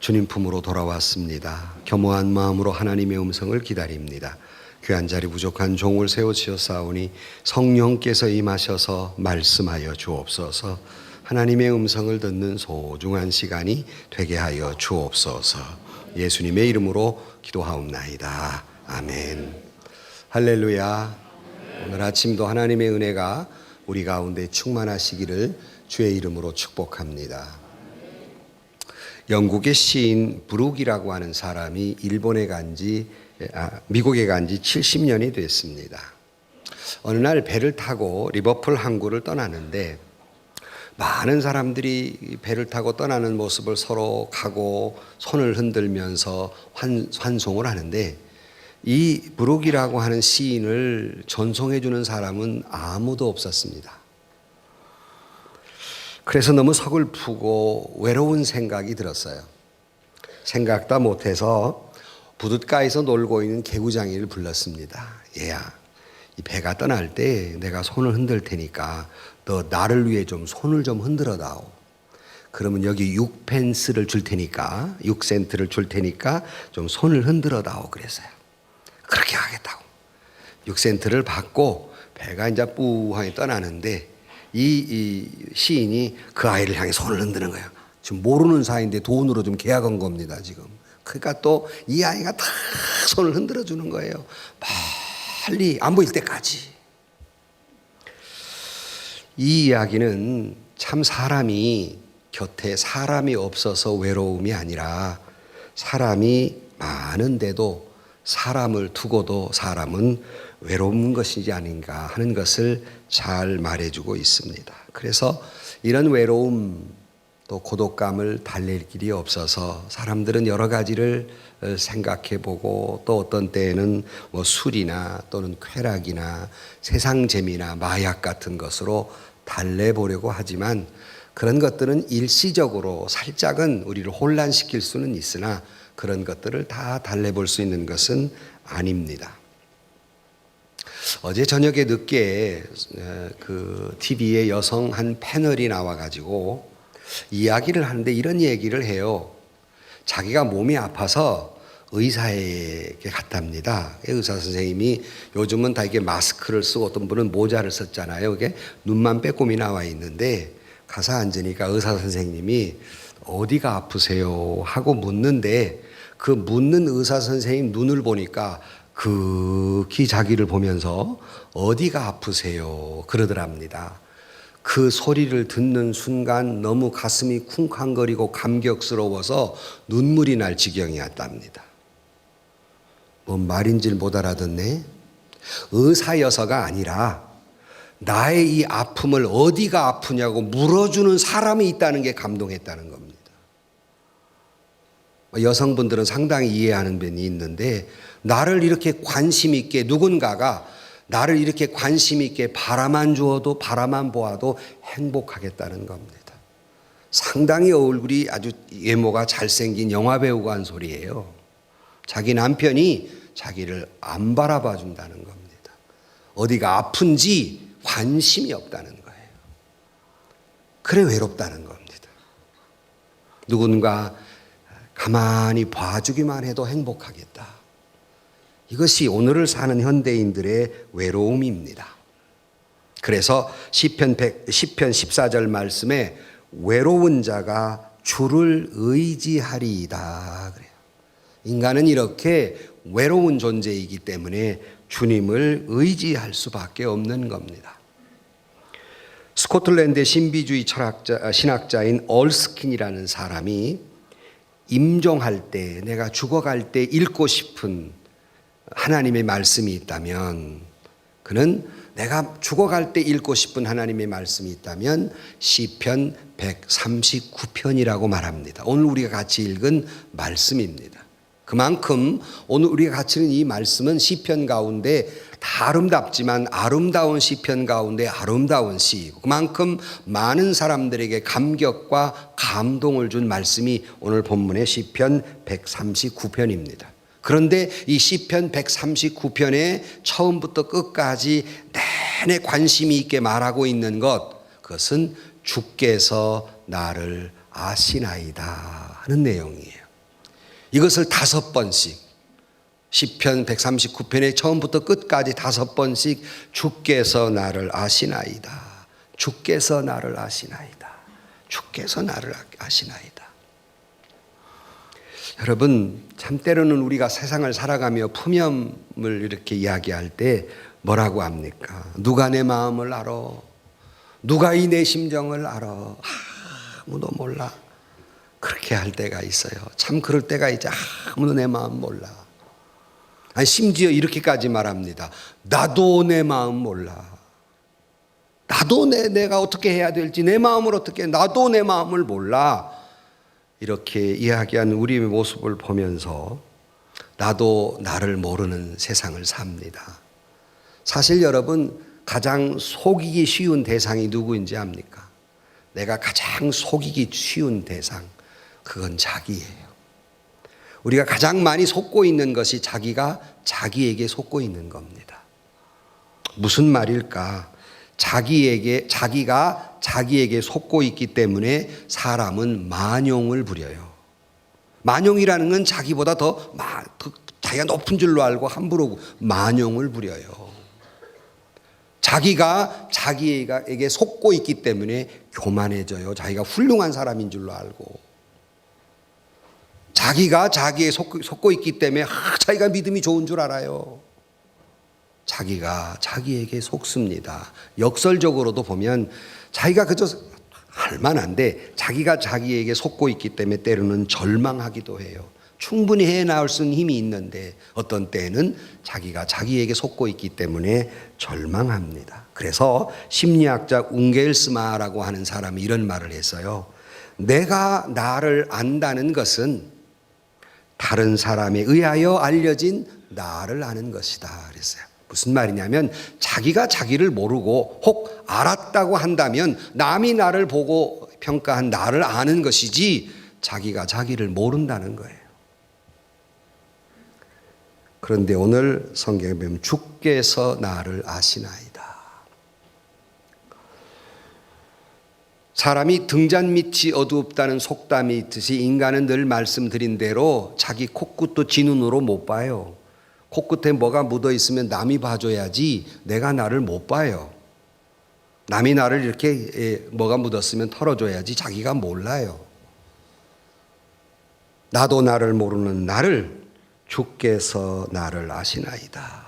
주님 품으로 돌아왔습니다. 겸허한 마음으로 하나님의 음성을 기다립니다. 귀한 자리 부족한 종을 세워주셨사오니 성령께서 임하셔서 말씀하여 주옵소서. 하나님의 음성을 듣는 소중한 시간이 되게 하여 주옵소서. 예수님의 이름으로 기도하옵나이다. 아멘. 할렐루야. 오늘 아침도 하나님의 은혜가 우리 가운데 충만하시기를 주의 이름으로 축복합니다. 영국의 시인 브룩이라고 하는 사람이 미국에 간 지 70년이 됐습니다. 어느 날 배를 타고 리버풀 항구를 떠나는데 많은 사람들이 배를 타고 떠나는 모습을 서로 가고 손을 흔들면서 환송을 하는데 이 브룩이라고 하는 시인을 전송해 주는 사람은 아무도 없었습니다. 그래서 너무 서글프고 외로운 생각이 들었어요. 생각도 못해서 부둣가에서 놀고 있는 개구장이를 불렀습니다. 얘야, 이 배가 떠날 때 내가 손을 흔들 테니까 너 나를 위해 좀 손을 좀 흔들어 다오. 그러면 여기 6펜스를 줄 테니까 6센트를 줄 테니까 좀 손을 흔들어 다오 그랬어요. 그렇게 하겠다고 6센트를 받고 배가 이제 뿌하게 떠나는데 이 시인이 그 아이를 향해 손을 흔드는 거예요. 지금 모르는 사이인데 돈으로 좀 계약한 겁니다, 지금. 그러니까 또 이 아이가 다 손을 흔들어 주는 거예요. 빨리 안 보일 때까지. 이 이야기는 참 사람이 곁에 사람이 없어서 외로움이 아니라 사람이 많은데도 사람을 두고도 사람은 외로운 것이지 아닌가 하는 것을 잘 말해주고 있습니다. 그래서 이런 외로움 또 고독감을 달랠 길이 없어서 사람들은 여러 가지를 생각해 보고 또 어떤 때에는 뭐 술이나 또는 쾌락이나 세상 재미나 마약 같은 것으로 달래보려고 하지만 그런 것들은 일시적으로 살짝은 우리를 혼란시킬 수는 있으나 그런 것들을 다 달래볼 수 있는 것은 아닙니다. 어제 저녁에 늦게 그 TV에 여성 한 패널이 나와가지고 이야기를 하는데 이런 얘기를 해요. 자기가 몸이 아파서 의사에게 갔답니다. 의사 선생님이 요즘은 다 이게 마스크를 쓰고 어떤 분은 모자를 썼잖아요. 이게 눈만 빼꼼히 나와 있는데 가서 앉으니까 의사 선생님이 어디가 아프세요? 하고 묻는데 그 묻는 의사 선생님 눈을 보니까 극히 자기를 보면서 어디가 아프세요? 그러더랍니다. 그 소리를 듣는 순간 너무 가슴이 쿵쾅거리고 감격스러워서 눈물이 날 지경이었답니다. 뭔 말인지를 못 알아듣네. 의사여서가 아니라 나의 이 아픔을 어디가 아프냐고 물어주는 사람이 있다는 게 감동했다는 겁니다. 여성분들은 상당히 이해하는 면이 있는데 나를 이렇게 관심 있게 누군가가 나를 이렇게 관심 있게 바라만 주어도 바라만 보아도 행복하겠다는 겁니다. 상당히 얼굴이 아주 외모가 잘생긴 영화배우가 한 소리예요. 자기 남편이 자기를 안 바라봐 준다는 겁니다. 어디가 아픈지 관심이 없다는 거예요. 그래 외롭다는 겁니다. 누군가 가만히 봐주기만 해도 행복하겠다. 이것이 오늘을 사는 현대인들의 외로움입니다. 그래서 시편 14절 말씀에 외로운 자가 주를 의지하리이다 그래요. 인간은 이렇게 외로운 존재이기 때문에 주님을 의지할 수밖에 없는 겁니다. 스코틀랜드의 신비주의 신학자인 얼스킨이라는 사람이 임종할 때 내가 죽어갈 때 읽고 싶은 하나님의 말씀이 있다면 그는 내가 죽어갈 때 읽고 싶은 하나님의 말씀이 있다면 시편 139편이라고 말합니다. 오늘 우리가 같이 읽은 말씀입니다. 그만큼 오늘 우리가 같이 읽은 이 말씀은 시편 가운데 다 아름답지만 아름다운 시편 가운데 아름다운 시이고 그만큼 많은 사람들에게 감격과 감동을 준 말씀이 오늘 본문의 시편 139편입니다. 그런데 이 시편 139편에 처음부터 끝까지 내내 관심이 있게 말하고 있는 그것은 주께서 나를 아시나이다 하는 내용이에요. 이것을 5번씩 시편 139편의 처음부터 끝까지 5번씩 주께서 나를 아시나이다. 주께서 나를 아시나이다. 주께서 나를 아시나이다. 여러분, 참 때로는 우리가 세상을 살아가며 푸념을 이렇게 이야기할 때 뭐라고 합니까? 누가 내 마음을 알아? 누가 이 내 심정을 알아? 아무도 몰라. 그렇게 할 때가 있어요. 참 그럴 때가 있지. 아무도 내 마음 몰라. 아니, 심지어 이렇게까지 말합니다. 나도 내 마음 몰라. 나도 내가 어떻게 해야 될지, 내 마음을 어떻게, 나도 내 마음을 몰라. 이렇게 이야기하는 우리의 모습을 보면서 나도 나를 모르는 세상을 삽니다. 사실 여러분, 가장 속이기 쉬운 대상이 누구인지 압니까? 내가 가장 속이기 쉬운 대상, 그건 자기예요. 우리가 가장 많이 속고 있는 것이 자기가 자기에게 속고 있는 겁니다. 무슨 말일까? 자기가 자기에게 속고 있기 때문에 사람은 만용을 부려요. 만용이라는 건 자기보다 더 자기가 높은 줄로 알고 함부로 만용을 부려요. 자기가 자기에게 속고 있기 때문에 교만해져요. 자기가 훌륭한 사람인 줄로 알고. 자기가 자기에 속고 있기 때문에 자기가 믿음이 좋은 줄 알아요. 자기가 자기에게 속습니다. 역설적으로도 보면 자기가 그저 할 만한데 자기가 자기에게 속고 있기 때문에 때로는 절망하기도 해요. 충분히 해나올 수 있는 힘이 있는데 어떤 때는 자기가 자기에게 속고 있기 때문에 절망합니다. 그래서 심리학자 웅겔스마라고 하는 사람이 이런 말을 했어요. 내가 나를 안다는 것은 다른 사람에 의하여 알려진 나를 아는 것이다 그랬어요. 무슨 말이냐면 자기가 자기를 모르고 혹 알았다고 한다면 남이 나를 보고 평가한 나를 아는 것이지 자기가 자기를 모른다는 거예요. 그런데 오늘 성경에 보면 주께서 나를 아시나이다. 사람이 등잔 밑이 어둡다는 속담이 있듯이 인간은 늘 말씀드린 대로 자기 코끝도 지 눈으로 못 봐요. 코끝에 뭐가 묻어 있으면 남이 봐줘야지 내가 나를 못 봐요. 남이 나를 이렇게 뭐가 묻었으면 털어줘야지 자기가 몰라요. 나도 나를 모르는 나를 주께서 나를 아시나이다.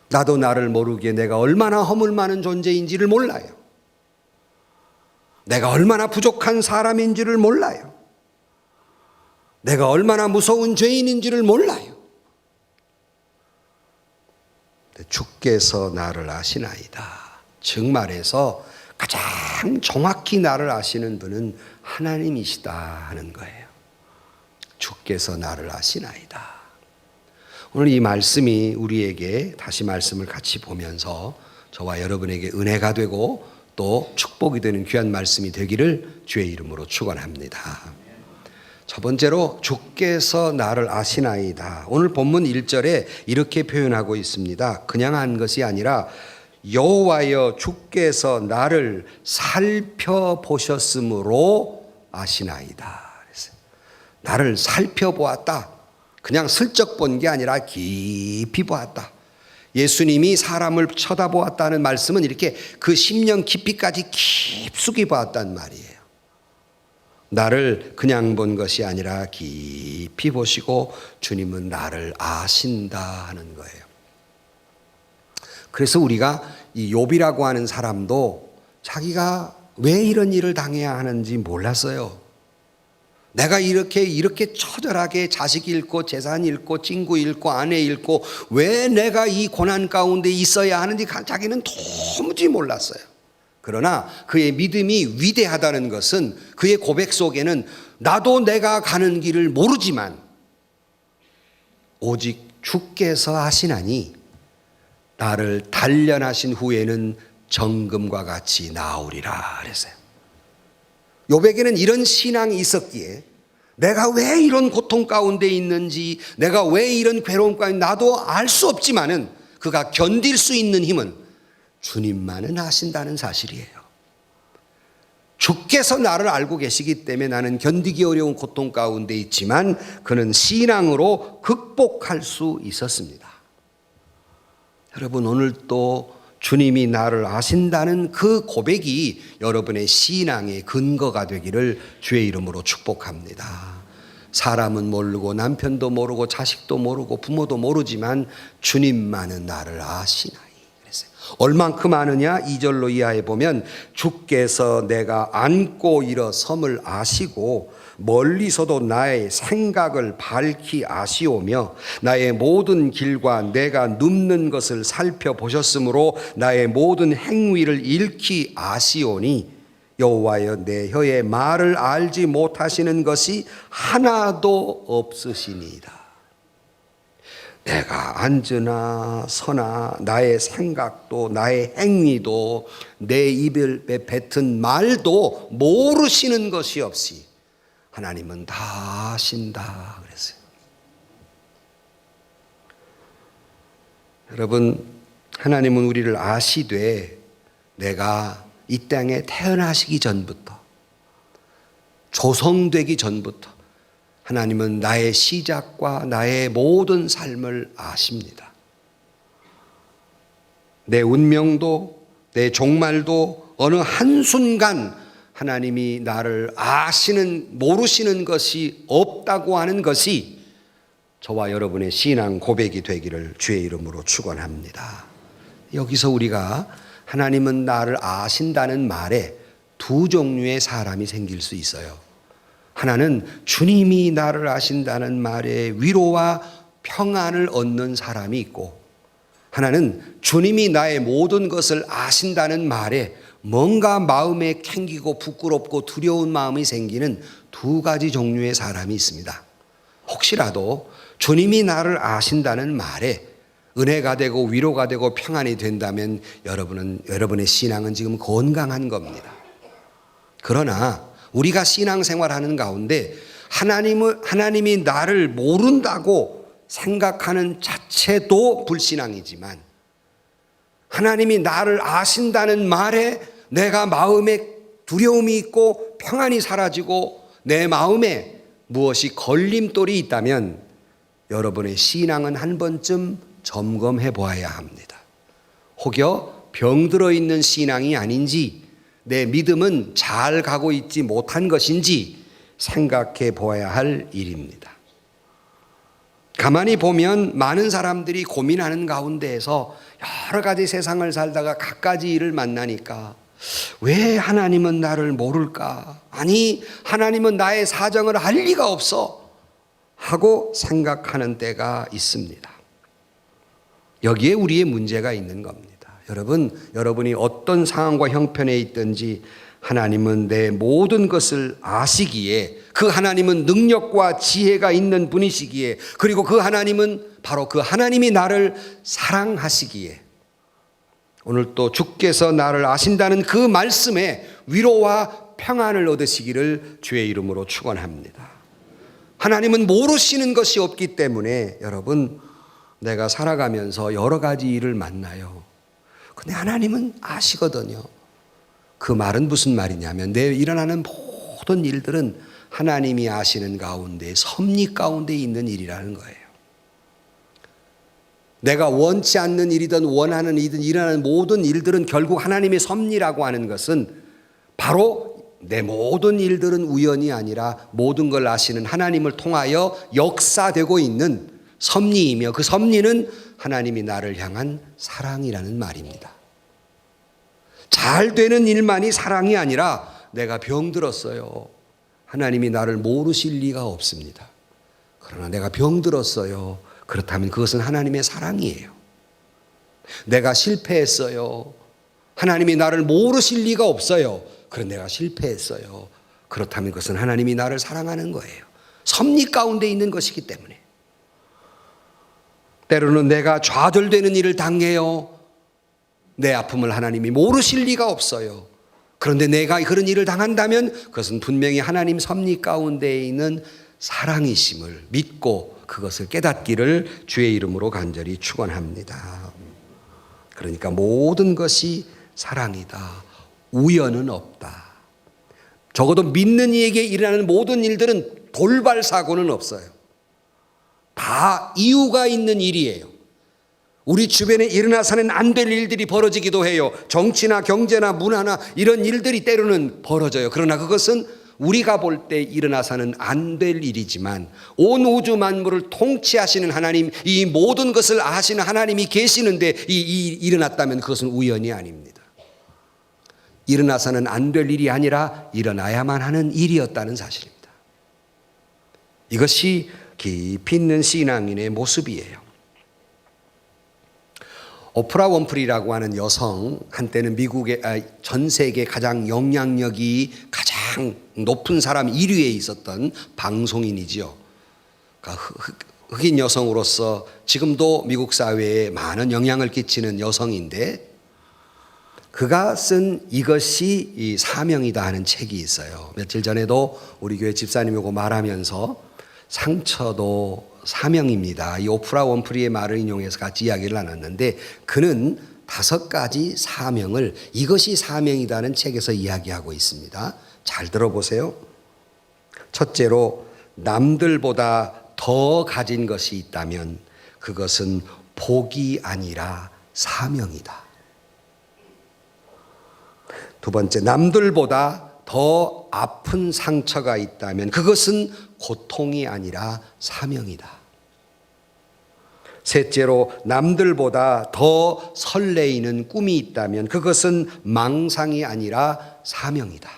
나도 나를 모르기에 내가 얼마나 허물 많은 존재인지를 몰라요. 내가 얼마나 부족한 사람인지를 몰라요. 내가 얼마나 무서운 죄인인지를 몰라요. 주께서 나를 아시나이다. 즉 말해서 가장 정확히 나를 아시는 분은 하나님이시다 하는 거예요. 주께서 나를 아시나이다. 오늘 이 말씀이 우리에게 다시 말씀을 같이 보면서 저와 여러분에게 은혜가 되고 또 축복이 되는 귀한 말씀이 되기를 주의 이름으로 축원합니다. 첫 번째로 주께서 나를 아시나이다. 오늘 본문 1절에 이렇게 표현하고 있습니다. 그냥 한 것이 아니라 여호와여 주께서 나를 살펴보셨으므로 아시나이다. 나를 살펴보았다. 그냥 슬쩍 본 게 아니라 깊이 보았다. 예수님이 사람을 쳐다보았다는 말씀은 이렇게 그 심령 깊이까지 깊숙이 보았단 말이에요. 나를 그냥 본 것이 아니라 깊이 보시고 주님은 나를 아신다 하는 거예요. 그래서 우리가 이 욥이라고 하는 사람도 자기가 왜 이런 일을 당해야 하는지 몰랐어요. 내가 이렇게 처절하게 자식 잃고 재산 잃고 친구 잃고 아내 잃고 왜 내가 이 고난 가운데 있어야 하는지 자기는 도무지 몰랐어요. 그러나 그의 믿음이 위대하다는 것은 그의 고백 속에는 나도 내가 가는 길을 모르지만 오직 주께서 하시나니 나를 단련하신 후에는 정금과 같이 나오리라 그랬어요. 욥에게는 이런 신앙이 있었기에 내가 왜 이런 고통 가운데 있는지, 내가 왜 이런 괴로움 가운데 나도 알 수 없지만은 그가 견딜 수 있는 힘은 주님만은 아신다는 사실이에요. 주께서 나를 알고 계시기 때문에 나는 견디기 어려운 고통 가운데 있지만 그는 신앙으로 극복할 수 있었습니다. 여러분, 오늘 또 주님이 나를 아신다는 그 고백이 여러분의 신앙의 근거가 되기를 주의 이름으로 축복합니다. 사람은 모르고 남편도 모르고 자식도 모르고 부모도 모르지만 주님만은 나를 아시나이 그랬어요. 얼만큼 아느냐? 2절로 이하해 보면 주께서 내가 앉고 일어섬을 아시고 멀리서도 나의 생각을 밝히 아시오며 나의 모든 길과 내가 눕는 것을 살펴보셨으므로 나의 모든 행위를 익히 아시오니 여호와여 내 혀의 말을 알지 못하시는 것이 하나도 없으시니이다. 내가 앉으나 서나 나의 생각도 나의 행위도 내 입에 뱉은 말도 모르시는 것이 없이 하나님은 다 아신다 그랬어요. 여러분, 하나님은 우리를 아시되 내가 이 땅에 태어나시기 전부터, 조성되기 전부터 하나님은 나의 시작과 나의 모든 삶을 아십니다. 내 운명도 내 종말도 어느 한순간 하나님이 나를 모르시는 것이 없다고 하는 것이 저와 여러분의 신앙 고백이 되기를 주의 이름으로 축원합니다. 여기서 우리가 하나님은 나를 아신다는 말에 두 종류의 사람이 생길 수 있어요. 하나는 주님이 나를 아신다는 말에 위로와 평안을 얻는 사람이 있고, 하나는 주님이 나의 모든 것을 아신다는 말에 뭔가 마음에 캥기고 부끄럽고 두려운 마음이 생기는 두 가지 종류의 사람이 있습니다. 혹시라도 주님이 나를 아신다는 말에 은혜가 되고 위로가 되고 평안이 된다면 여러분의 신앙은 지금 건강한 겁니다. 그러나 우리가 신앙생활하는 가운데 하나님이 나를 모른다고 생각하는 자체도 불신앙이지만 하나님이 나를 아신다는 말에 내가 마음에 두려움이 있고 평안이 사라지고 내 마음에 무엇이 걸림돌이 있다면 여러분의 신앙은 한 번쯤 점검해 보아야 합니다. 혹여 병들어 있는 신앙이 아닌지, 내 믿음은 잘 가고 있지 못한 것인지 생각해 보아야 할 일입니다. 가만히 보면 많은 사람들이 고민하는 가운데에서 여러 가지 세상을 살다가 갖가지 일을 만나니까 왜 하나님은 나를 모를까? 아니, 하나님은 나의 사정을 알 리가 없어 하고 생각하는 때가 있습니다. 여기에 우리의 문제가 있는 겁니다. 여러분이 어떤 상황과 형편에 있든지 하나님은 내 모든 것을 아시기에, 그 하나님은 능력과 지혜가 있는 분이시기에, 그리고 그 하나님은 바로 그 하나님이 나를 사랑하시기에 오늘 또 주께서 나를 아신다는 그 말씀에 위로와 평안을 얻으시기를 주의 이름으로 축원합니다. 하나님은 모르시는 것이 없기 때문에 여러분, 내가 살아가면서 여러 가지 일을 만나요. 근데 하나님은 아시거든요. 그 말은 무슨 말이냐면 내 일어나는 모든 일들은 하나님이 아시는 가운데, 섭리 가운데 있는 일이라는 거예요. 내가 원치 않는 일이든 원하는 일이든 일어나는 모든 일들은 결국 하나님의 섭리라고 하는 것은 바로 내 모든 일들은 우연이 아니라 모든 걸 아시는 하나님을 통하여 역사되고 있는 섭리이며, 그 섭리는 하나님이 나를 향한 사랑이라는 말입니다. 잘 되는 일만이 사랑이 아니라 내가 병들었어요. 하나님이 나를 모르실 리가 없습니다. 그러나 내가 병들었어요. 그렇다면 그것은 하나님의 사랑이에요. 내가 실패했어요. 하나님이 나를 모르실 리가 없어요. 그런 내가 실패했어요. 그렇다면 그것은 하나님이 나를 사랑하는 거예요. 섭리 가운데 있는 것이기 때문에. 때로는 내가 좌절되는 일을 당해요. 내 아픔을 하나님이 모르실 리가 없어요. 그런데 내가 그런 일을 당한다면 그것은 분명히 하나님 섭리 가운데 있는 사랑이심을 믿고 그것을 깨닫기를 주의 이름으로 간절히 축원합니다. 그러니까 모든 것이 사랑이다. 우연은 없다. 적어도 믿는 이에게 일어나는 모든 일들은 돌발 사고는 없어요. 다 이유가 있는 일이에요. 우리 주변에 일어나서는 안 될 일들이 벌어지기도 해요. 정치나 경제나 문화나 이런 일들이 때로는 벌어져요. 그러나 그것은 우리가 볼 때 일어나서는 안 될 일이지만 온 우주 만물을 통치하시는 하나님, 이 모든 것을 아시는 하나님이 계시는데 일어났다면 그것은 우연이 아닙니다. 일어나서는 안 될 일이 아니라 일어나야만 하는 일이었다는 사실입니다. 이것이 깊이 있는 신앙인의 모습이에요. 오프라 윈프리라고 하는 여성, 한때는 미국의 전 세계 가장 영향력이 가장 높은 사람 1위에 있었던 방송인이지요. 그러니까 흑인 여성으로서 지금도 미국 사회에 많은 영향을 끼치는 여성인데, 그가 쓴 이것이 이 사명이다 하는 책이 있어요. 며칠 전에도 우리 교회 집사님이 오고 말하면서 상처도 사명입니다. 이 오프라 윈프리의 말을 인용해서 같이 이야기를 나눴는데, 그는 5가지 사명을 이것이 사명이다는 책에서 이야기하고 있습니다. 잘 들어보세요. 첫째로, 남들보다 더 가진 것이 있다면 그것은 복이 아니라 사명이다. 두 번째, 남들보다 더 아픈 상처가 있다면 그것은 고통이 아니라 사명이다. 셋째로, 남들보다 더 설레이는 꿈이 있다면 그것은 망상이 아니라 사명이다.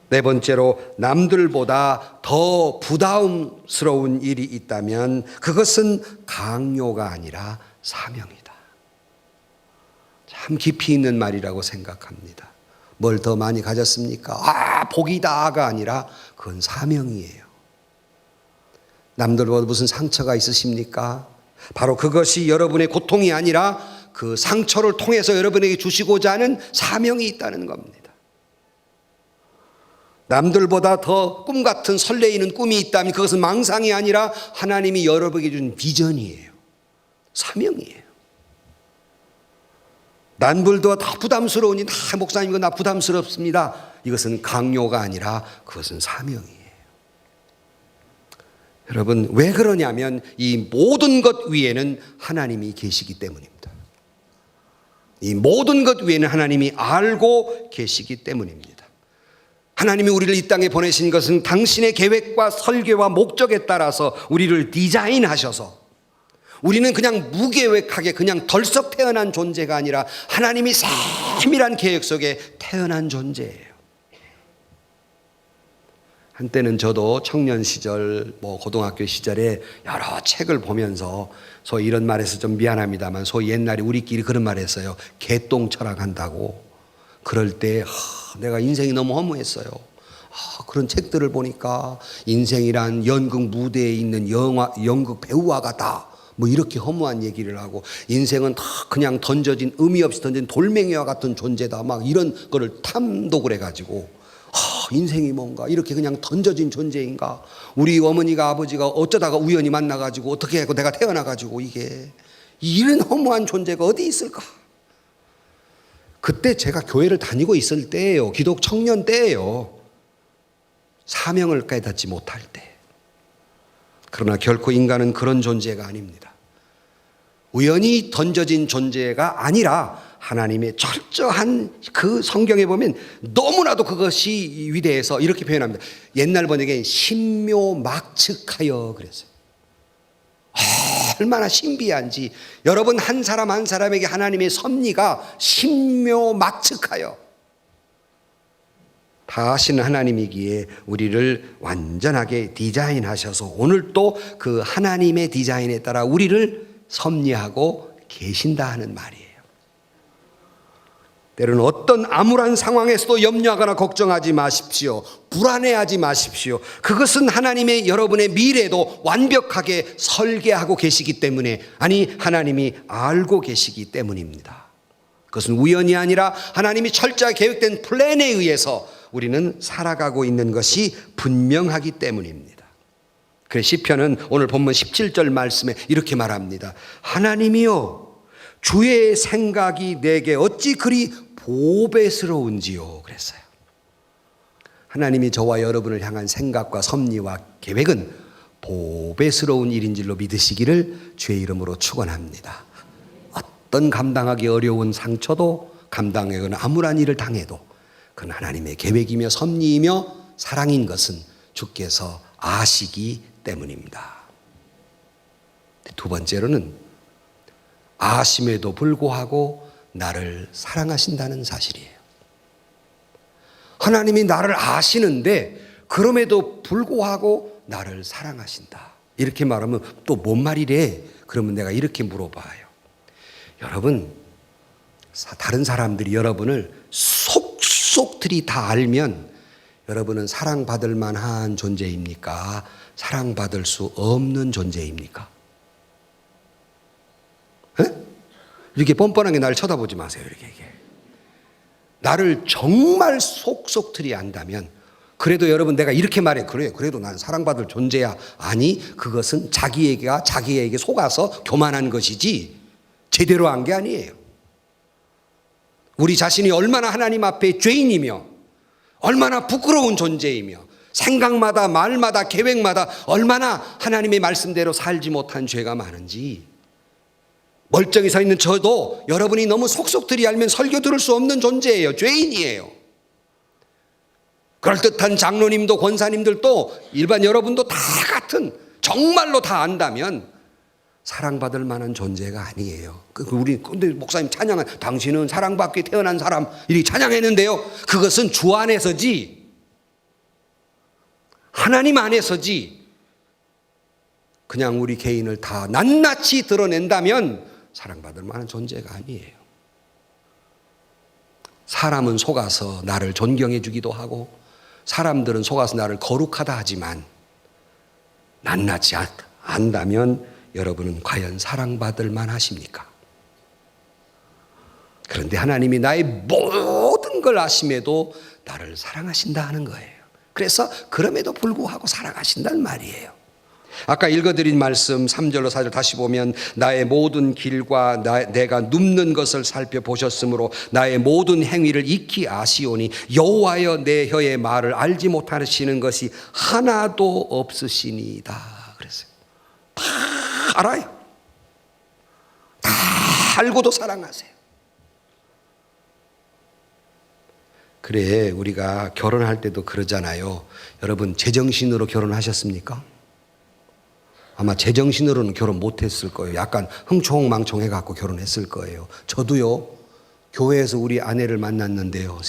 네 번째로, 남들보다 더 부담스러운 일이 있다면 그것은 강요가 아니라 사명이다. 참 깊이 있는 말이라고 생각합니다. 뭘 더 많이 가졌습니까? 복이다가 아니라 그건 사명이에요. 남들보다 무슨 상처가 있으십니까? 바로 그것이 여러분의 고통이 아니라 그 상처를 통해서 여러분에게 주시고자 하는 사명이 있다는 겁니다. 남들보다 더 꿈 같은 설레이는 꿈이 있다면 그것은 망상이 아니라 하나님이 여러분에게 준 비전이에요. 사명이에요. 남들보다 다 부담스러운 일, 목사님 나 부담스럽습니다. 이것은 강요가 아니라 그것은 사명이에요. 여러분, 왜 그러냐면 이 모든 것 위에는 하나님이 계시기 때문입니다. 이 모든 것 위에는 하나님이 알고 계시기 때문입니다. 하나님이 우리를 이 땅에 보내신 것은 당신의 계획과 설계와 목적에 따라서 우리를 디자인하셔서, 우리는 그냥 무계획하게 그냥 덜썩 태어난 존재가 아니라 하나님이 세밀한 계획 속에 태어난 존재예요. 한때는 저도 청년 시절, 고등학교 시절에 여러 책을 보면서 소위 이런 말해서 좀 미안합니다만 소위 옛날에 우리끼리 그런 말 했어요. 개똥 철학한다고. 그럴 때 내가 인생이 너무 허무했어요. 그런 책들을 보니까 인생이란 연극 무대에 있는 연극 배우와 같다. 이렇게 허무한 얘기를 하고, 인생은 다 그냥 던져진, 의미 없이 던진 돌멩이와 같은 존재다. 이런 거를 탐독을 해가지고, 인생이 뭔가 이렇게 그냥 던져진 존재인가? 우리 어머니가 아버지가 어쩌다가 우연히 만나가지고 어떻게 하고 내가 태어나가지고 이게 이런 허무한 존재가 어디 있을까? 그때 제가 교회를 다니고 있을 때예요. 기독 청년 때예요. 사명을 깨닫지 못할 때. 그러나 결코 인간은 그런 존재가 아닙니다. 우연히 던져진 존재가 아니라 하나님의 철저한, 그 성경에 보면 너무나도 그것이 위대해서 이렇게 표현합니다. 옛날 번역에 신묘막측하여 그랬어요. 얼마나 신비한지. 여러분 한 사람 한 사람에게 하나님의 섭리가 신묘막측하여 다 하시는 하나님이기에 우리를 완전하게 디자인하셔서 오늘 또 그 하나님의 디자인에 따라 우리를 섭리하고 계신다 하는 말이에요. 때로는 어떤 암울한 상황에서도 염려하거나 걱정하지 마십시오. 불안해하지 마십시오. 그것은 하나님의 여러분의 미래도 완벽하게 설계하고 계시기 때문에, 아니 하나님이 알고 계시기 때문입니다. 그것은 우연이 아니라 하나님이 철저하게 계획된 플랜에 의해서 우리는 살아가고 있는 것이 분명하기 때문입니다. 그래서 시편은 오늘 본문 17절 말씀에 이렇게 말합니다. 하나님이여, 주의 생각이 내게 어찌 그리 보배스러운지요. 그랬어요. 하나님이 저와 여러분을 향한 생각과 섭리와 계획은 보배스러운 일인 줄로 믿으시기를 주의 이름으로 축원합니다. 어떤 감당하기 어려운 상처도 감당하거나 암울한 일을 당해도 그건 하나님의 계획이며 섭리이며 사랑인 것은 주께서 아시기 때문입니다. 두 번째로는 아심에도 불구하고 나를 사랑하신다는 사실이에요. 하나님이 나를 아시는데 그럼에도 불구하고 나를 사랑하신다. 이렇게 말하면 또 뭔 말이래? 그러면 내가 이렇게 물어봐요. 여러분, 다른 사람들이 여러분을 속속들이 다 알면 여러분은 사랑받을 만한 존재입니까? 사랑받을 수 없는 존재입니까? 에? 이렇게 뻔뻔하게 나를 쳐다보지 마세요. 이렇게. 나를 정말 속속들이 안다면 그래도 여러분 내가 이렇게 말해. 그래요. 그래도 난 사랑받을 존재야. 아니, 그것은 자기에게 속아서 교만한 것이지 제대로 한 게 아니에요. 우리 자신이 얼마나 하나님 앞에 죄인이며 얼마나 부끄러운 존재이며 생각마다 말마다 계획마다 얼마나 하나님의 말씀대로 살지 못한 죄가 많은지 멀쩡히 서 있는 저도 여러분이 너무 속속들이 알면 설교 들을 수 없는 존재예요. 죄인이에요. 그럴듯한 장로님도 권사님들도 일반 여러분도 다 같은 정말로 다 안다면 사랑받을 만한 존재가 아니에요. 우리 근데 목사님 찬양한 당신은 사랑받기 태어난 사람 이렇게 찬양했는데요. 그것은 주 안에서지 하나님 안에서지 그냥 우리 개인을 다 낱낱이 드러낸다면 사랑받을 만한 존재가 아니에요. 사람은 속아서 나를 존경해 주기도 하고 사람들은 속아서 나를 거룩하다 하지만 낱낱이 안다면 여러분은 과연 사랑받을 만하십니까? 그런데 하나님이 나의 모든 걸 아심에도 나를 사랑하신다 하는 거예요. 그래서 그럼에도 불구하고 사랑하신다는 말이에요. 아까 읽어드린 말씀 3절로 4절 다시 보면 나의 모든 길과 내가 눕는 것을 살펴보셨으므로 나의 모든 행위를 익히 아시오니 여호와여 내 혀의 말을 알지 못하시는 것이 하나도 없으시니이다. 그랬어요. 다 알아요. 다 알고도 사랑하세요. 그래, 우리가 결혼할 때도 그러잖아요. 여러분 제정신으로 결혼하셨습니까? 아마 제정신으로는 결혼 못했을 거예요. 약간 흥청망청해갖고 결혼했을 거예요. 저도요, 교회에서 우리 아내를 만났는데요,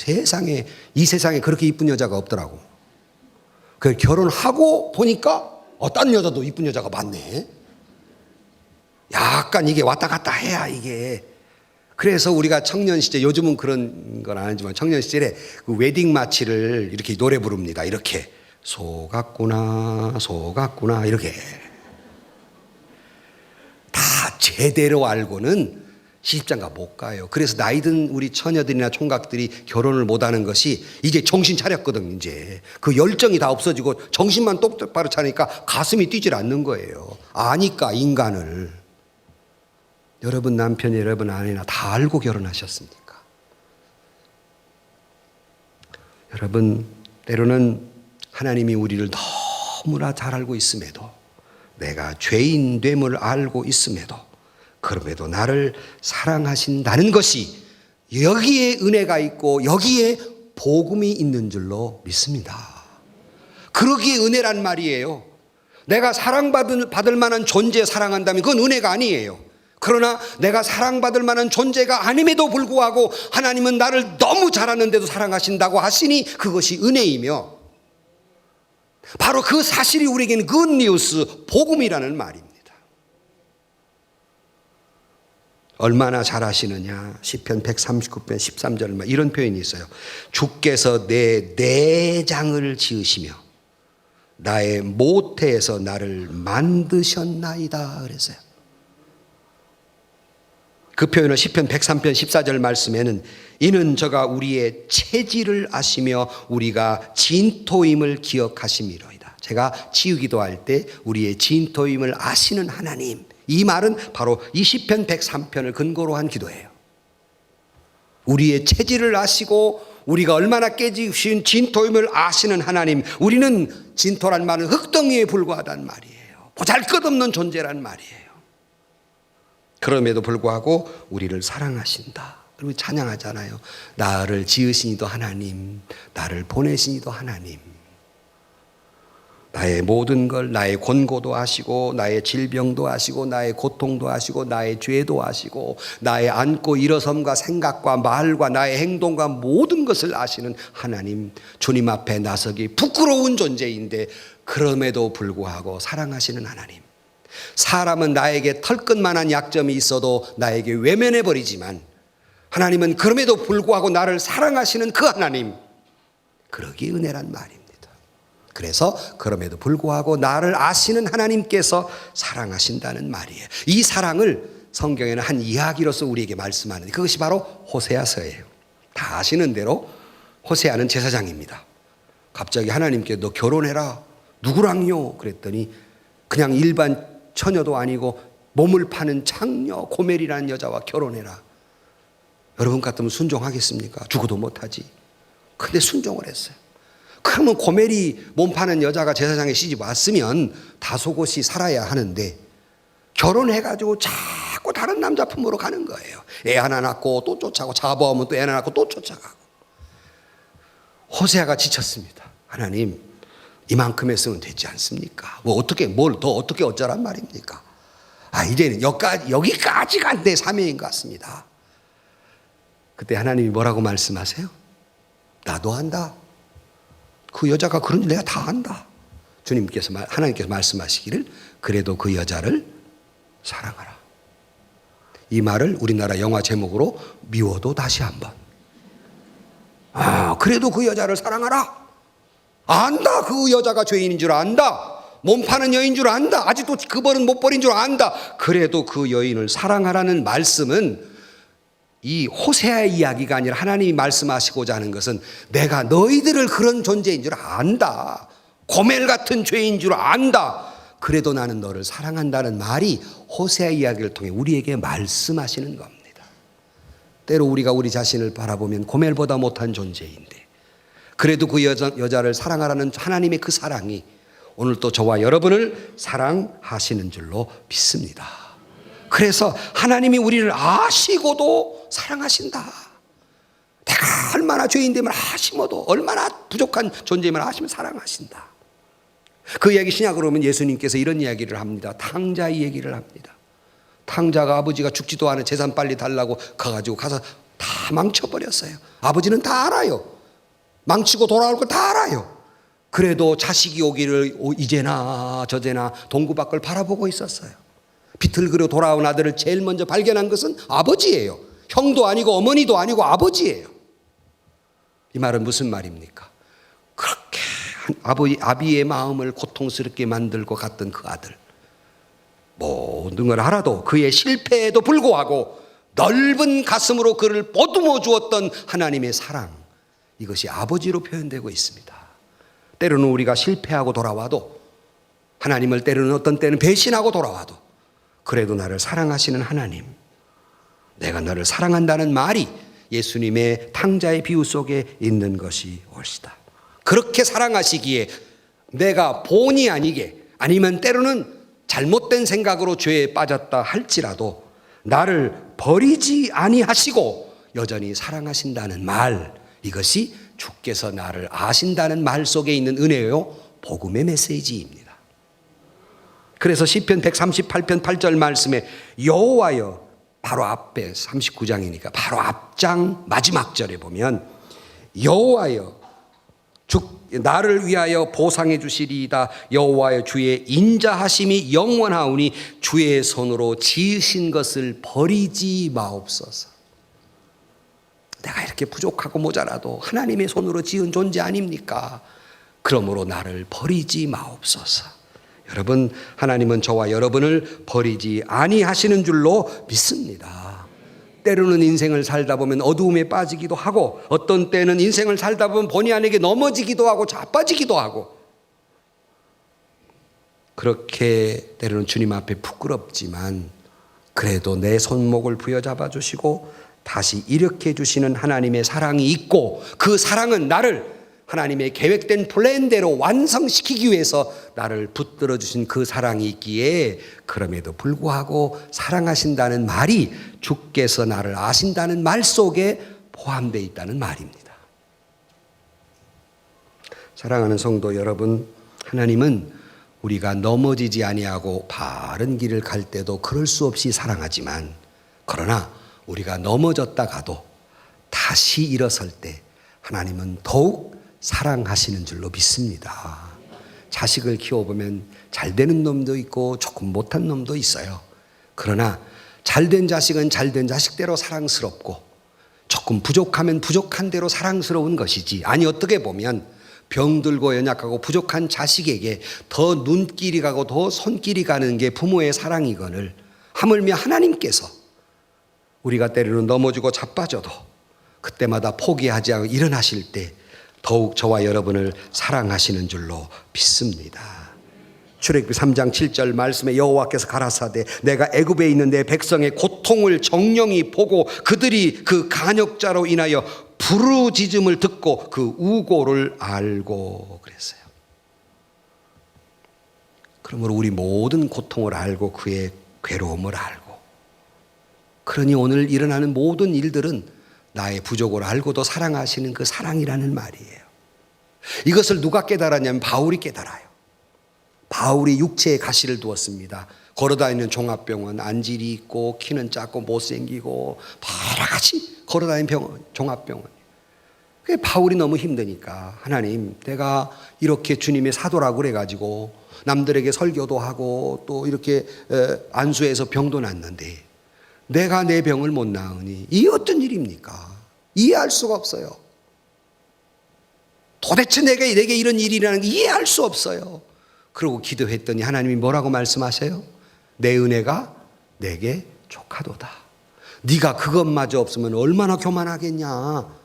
이 세상에 그렇게 이쁜 여자가 없더라고. 그 결혼하고 보니까 딴 여자도 이쁜 여자가 많네. 약간 이게 왔다 갔다 해야 이게. 그래서 우리가 청년 시절, 요즘은 그런 건 안 하지만 청년 시절에 그 웨딩 마치를 이렇게 노래 부릅니다. 이렇게 속았구나 속았구나 이렇게. 다 제대로 알고는 시집장가 못 가요. 그래서 나이든 우리 처녀들이나 총각들이 결혼을 못하는 것이 이제 정신 차렸거든. 이제 그 열정이 다 없어지고 정신만 똑바로 차니까 가슴이 뛰질 않는 거예요. 아니까 인간을. 여러분 남편이 여러분 아내나 다 알고 결혼하셨습니까? 여러분 때로는 하나님이 우리를 너무나 잘 알고 있음에도 내가 죄인됨을 알고 있음에도 그럼에도 나를 사랑하신다는 것이 여기에 은혜가 있고 여기에 복음이 있는 줄로 믿습니다. 그러기에 은혜란 말이에요. 내가 사랑받을 만한 존재 사랑한다면 그건 은혜가 아니에요. 그러나 내가 사랑받을 만한 존재가 아님에도 불구하고 하나님은 나를 너무 잘 아는데도 사랑하신다고 하시니 그것이 은혜이며 바로 그 사실이 우리에게는 굿뉴스, 복음이라는 말입니다. 얼마나 잘하시느냐. 시편 139편 13절 이런 표현이 있어요. 주께서 내 내장을 지으시며 나의 모태에서 나를 만드셨나이다 그랬어요. 그 표현을 시편 103편 14절 말씀에는 이는 저가 우리의 체질을 아시며 우리가 진토임을 기억하심이로이다. 제가 치우기도 할 때 우리의 진토임을 아시는 하나님, 이 말은 바로 이 시편 103편을 근거로 한 기도예요. 우리의 체질을 아시고 우리가 얼마나 깨지기 쉬운 진토임을 아시는 하나님, 우리는 진토란 말은 흙덩이에 불과하단 말이에요. 보잘것없는 존재란 말이에요. 그럼에도 불구하고 우리를 사랑하신다. 그리고 찬양하잖아요. 나를 지으신 이도 하나님, 나를 보내신 이도 하나님. 나의 모든 걸, 나의 권고도 아시고, 나의 질병도 아시고, 나의 고통도 아시고, 나의 죄도 아시고, 나의 앉고 일어섬과 생각과 말과 나의 행동과 모든 것을 아시는 하나님, 주님 앞에 나서기 부끄러운 존재인데 그럼에도 불구하고 사랑하시는 하나님. 사람은 나에게 털끝만한 약점이 있어도 나에게 외면해버리지만 하나님은 그럼에도 불구하고 나를 사랑하시는 그 하나님, 그러기 은혜란 말입니다. 그래서 그럼에도 불구하고 나를 아시는 하나님께서 사랑하신다는 말이에요. 이 사랑을 성경에는 한 이야기로서 우리에게 말씀하는데 그것이 바로 호세아서예요. 다 아시는 대로 호세아는 제사장입니다. 갑자기 하나님께 너 결혼해라. 누구랑요? 그랬더니 그냥 일반 처녀도 아니고 몸을 파는 장녀 고멜이라는 여자와 결혼해라. 여러분 같으면 순종하겠습니까? 죽어도 못하지. 근데 순종을 했어요. 그러면 고멜이 몸 파는 여자가 제사장에 시집 왔으면 다소곳이 살아야 하는데 결혼해가지고 자꾸 다른 남자 품으로 가는 거예요. 애 하나 낳고 또 쫓아가고 자보하면 또 애 하나 낳고 또 쫓아가고. 호세아가 지쳤습니다. 하나님, 이만큼 했으면 되지 않습니까? 뭘 더 어떻게 어쩌란 말입니까? 이제는 여기까지가 내 사명인 것 같습니다. 그때 하나님이 뭐라고 말씀하세요? 나도 안다. 그 여자가 그런 줄 내가 다 안다. 하나님께서 말씀하시기를 그래도 그 여자를 사랑하라. 이 말을 우리나라 영화 제목으로 미워도 다시 한번. 그래도 그 여자를 사랑하라. 안다. 그 여자가 죄인인 줄 안다. 몸 파는 여인 줄 안다. 아직도 그 벌은 못 버린 줄 안다. 그래도 그 여인을 사랑하라는 말씀은 이 호세아의 이야기가 아니라 하나님이 말씀하시고자 하는 것은 내가 너희들을 그런 존재인 줄 안다. 고멜 같은 죄인 줄 안다. 그래도 나는 너를 사랑한다는 말이 호세아 이야기를 통해 우리에게 말씀하시는 겁니다. 때로 우리가 우리 자신을 바라보면 고멜보다 못한 존재인데 그래도 그 여자를 사랑하라는 하나님의 그 사랑이 오늘 또 저와 여러분을 사랑하시는 줄로 믿습니다. 그래서 하나님이 우리를 아시고도 사랑하신다. 내가 얼마나 죄인됨을 아시모도 얼마나 부족한 존재임을 아시면 사랑하신다. 그 이야기 신약으로 오면 예수님께서 이런 이야기를 합니다. 탕자의 얘기를 합니다. 탕자가 아버지가 죽지도 않은 재산 빨리 달라고 가서 다 망쳐버렸어요. 아버지는 다 알아요. 망치고 돌아올 걸 다 알아요. 그래도 자식이 오기를 이제나 저제나 동구 밖을 바라보고 있었어요. 비틀거려 돌아온 아들을 제일 먼저 발견한 것은 아버지예요. 형도 아니고 어머니도 아니고 아버지예요. 이 말은 무슨 말입니까? 그렇게 아비의 마음을 고통스럽게 만들고 갔던 그 아들, 모든 걸 알아도 그의 실패에도 불구하고 넓은 가슴으로 그를 보듬어 주었던 하나님의 사랑, 이것이 아버지로 표현되고 있습니다. 때로는 우리가 실패하고 돌아와도, 하나님을 때로는 어떤 때는 배신하고 돌아와도 그래도 나를 사랑하시는 하나님, 내가 너를 사랑한다는 말이 예수님의 탕자의 비유 속에 있는 것이 옳시다. 그렇게 사랑하시기에 내가 본의 아니게 아니면 때로는 잘못된 생각으로 죄에 빠졌다 할지라도 나를 버리지 아니하시고 여전히 사랑하신다는 말, 이것이 주께서 나를 아신다는 말 속에 있는 은혜요, 복음의 메시지입니다. 그래서 시편 138편 8절 말씀에 여호와여, 바로 앞에 39장이니까 바로 앞장 마지막 절에 보면 여호와여 나를 위하여 보상해 주시리이다. 여호와여 주의 인자하심이 영원하오니 주의 손으로 지으신 것을 버리지 마옵소서. 내가 이렇게 부족하고 모자라도 하나님의 손으로 지은 존재 아닙니까? 그러므로 나를 버리지 마옵소서. 여러분, 하나님은 저와 여러분을 버리지 아니하시는 줄로 믿습니다. 때로는 인생을 살다 보면 어두움에 빠지기도 하고, 어떤 때는 인생을 살다 보면 본의 아니게 넘어지기도 하고 자빠지기도 하고, 그렇게 때로는 주님 앞에 부끄럽지만 그래도 내 손목을 부여잡아 주시고 다시 일으켜 주시는 하나님의 사랑이 있고, 그 사랑은 나를 하나님의 계획된 플랜대로 완성시키기 위해서 나를 붙들어 주신 그 사랑이 있기에, 그럼에도 불구하고 사랑하신다는 말이 주께서 나를 아신다는 말 속에 포함되어 있다는 말입니다. 사랑하는 성도 여러분, 하나님은 우리가 넘어지지 아니하고 바른 길을 갈 때도 그럴 수 없이 사랑하지만, 그러나 우리가 넘어졌다 가도 다시 일어설 때 하나님은 더욱 사랑하시는 줄로 믿습니다. 자식을 키워보면 잘되는 놈도 있고 조금 못한 놈도 있어요. 그러나 잘된 자식은 잘된 자식대로 사랑스럽고, 조금 부족하면 부족한 대로 사랑스러운 것이지, 아니 어떻게 보면 병들고 연약하고 부족한 자식에게 더 눈길이 가고 더 손길이 가는 게 부모의 사랑이거늘, 하물며 하나님께서 우리가 때로는 넘어지고 자빠져도 그때마다 포기하지 않고 일어나실 때 더욱 저와 여러분을 사랑하시는 줄로 믿습니다. 출애굽기 3장 7절 말씀에 여호와께서 가라사대 내가 애굽에 있는 내 백성의 고통을 정령이 보고 그들이 그 간역자로 인하여 부르짖음을 듣고 그 우고를 알고 그랬어요. 그러므로 우리 모든 고통을 알고 그의 괴로움을 알고, 그러니 오늘 일어나는 모든 일들은 나의 부족을 알고도 사랑하시는 그 사랑이라는 말이에요. 이것을 누가 깨달았냐면 바울이 깨달아요. 바울이 육체에 가시를 두었습니다. 걸어다니는 종합병원, 안질이 있고 키는 작고 못생기고 여러 가지 걸어다니는 종합병원. 바울이 너무 힘드니까, 하나님, 내가 이렇게 주님의 사도라고 그래가지고 남들에게 설교도 하고 또 이렇게 안수해서 병도 낫는데 내가 내 병을 못 나으니 이 어떤 일입니까? 이해할 수가 없어요. 도대체 내게 이런 일이라는 게 이해할 수 없어요. 그러고 기도했더니 하나님이 뭐라고 말씀하세요? 내 은혜가 내게 족하도다. 네가 그것마저 없으면 얼마나 교만하겠냐.